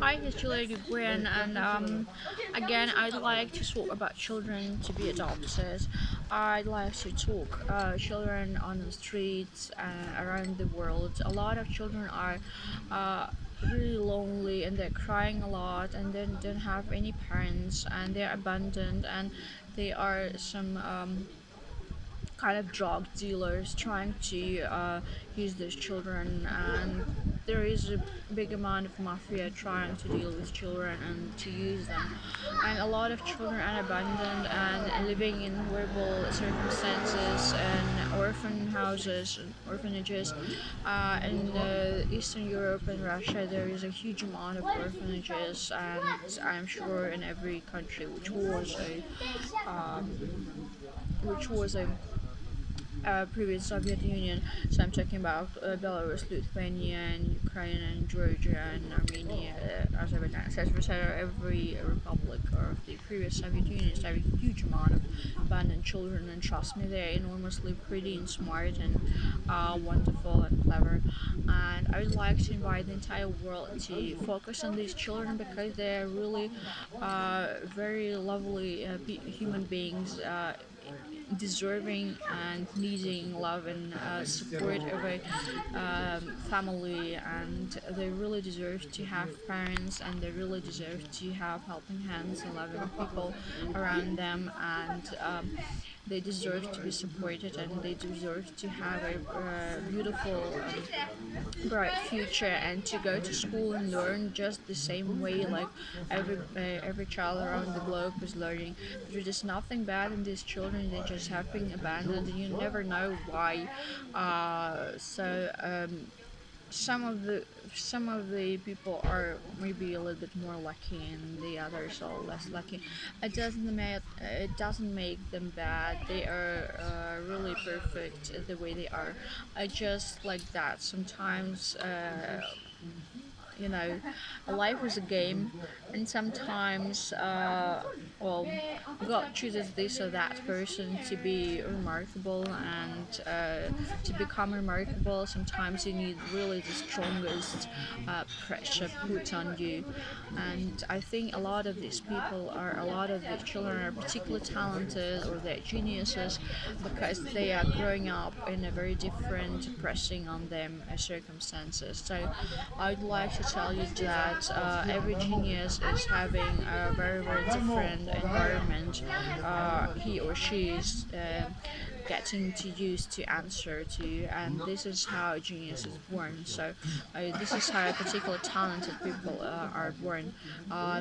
Hi, it's Julia Grigorian, and again, I'd like to talk about children to be adopted. I'd like to talk children on the streets around the world. A lot of children are uh, really lonely and they're crying a lot, and then don't have any parents, and they're abandoned, and they are some kind of drug dealers trying to use those children, and there is a big amount of mafia trying to deal with children and to use them, and a lot of children are abandoned and living in horrible circumstances and orphan houses and orphanages. In Eastern Europe and Russia there is a huge amount of orphanages, and I'm sure in every country which was a previous Soviet Union. So I'm talking about Belarus, Lithuania, and Ukraine, and Georgia, and Armenia, Azerbaijan, etc. etc. Every republic of the previous Soviet Union is having a huge amount of abandoned children, and trust me, they're enormously pretty and smart and wonderful and clever. And I would like to invite the entire world to focus on these children because they're really very lovely human beings. Deserving and needing love and support of a family, and they really deserve to have parents, and they really deserve to have helping hands and loving people around them, and they deserve to be supported, and they deserve to have a beautiful bright future, and to go to school and learn just the same way like every child around the globe is learning. There is nothing bad in these children, they just have been abandoned and you never know why. Some of the some of the people are maybe a little bit more lucky and the others are less lucky. It doesn't make them bad. They are really perfect the way they are. I just like that sometimes. You know, life is a game, and sometimes, well, God chooses this or that person to be remarkable, and to become remarkable, sometimes you need really the strongest pressure put on you. And I think a lot of these children are particularly talented, or they're geniuses because they are growing up in a very different pressing on them circumstances. So I'd like to tell you that every genius is having a very, very different environment he or she is getting to use to answer to, and this is how a genius is born. So this is how particular talented people are born.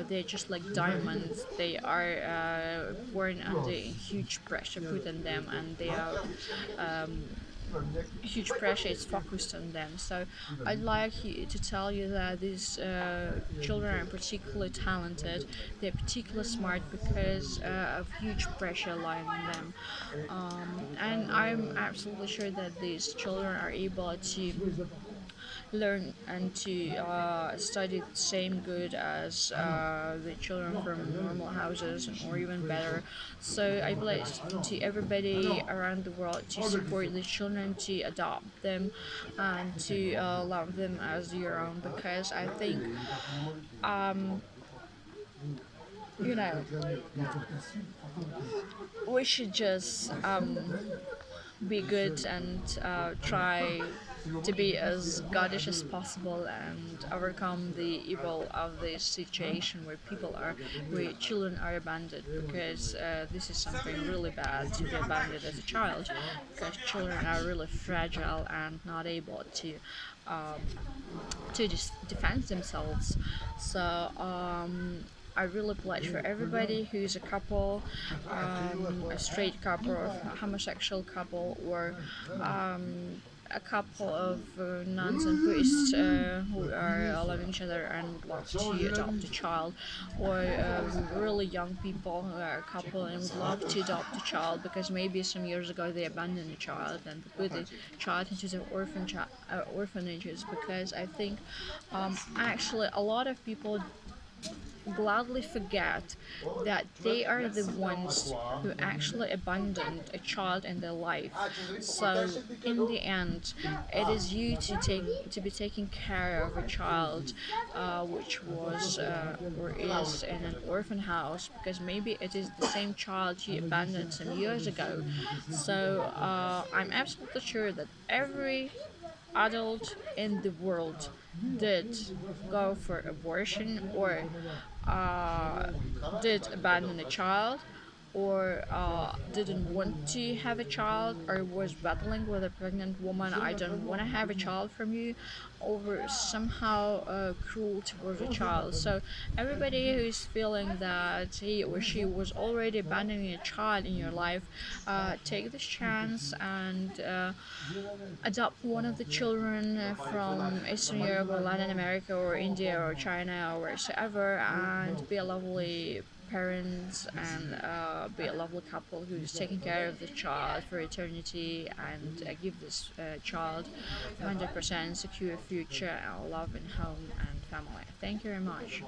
They're just like diamonds. They are born under huge pressure put on them, and they are huge pressure is focused on them. So I'd like to tell you that these children are particularly talented. They're particularly smart because of huge pressure lying on them. And I'm absolutely sure that these children are able to learn and to study the same good as the children from normal houses, or even better. So I would like to everybody around the world to support the children, to adopt them, and to love them as your own, because I think um, you know we should just be good and try to be as goddish as possible and overcome the evil of this situation where children are abandoned, because this is something really bad to be abandoned as a child, because children are really fragile and not able um, to just defend themselves. So I really pledge for everybody who's a couple, a straight couple, or a homosexual couple, or um, a couple of nuns and priests who are loving each other and would love to adopt a child, or really young people who are a couple and would love to adopt a child because maybe some years ago they abandoned a child and put the child into the orphanages, because I think actually a lot of people gladly forget that they are the ones who actually abandoned a child in their life. So in the end, it is you to be taking care of a child, which was or is in an orphan house, because maybe it is the same child you abandoned some years ago. So I'm absolutely sure that every adult in the world did go for abortion, or did abandon a child, or didn't want to have a child, or was battling with a pregnant woman, I don't want to have a child from you, or somehow cruel towards a child. So everybody who's feeling that he or she was already abandoning a child in your life, take this chance and adopt one of the children from Eastern Europe or Latin America or India or China or wherever, and be a lovely parents, and be a lovely couple who's taking care of the child for eternity, and give this child 100% secure future, love and home and family. Thank you very much.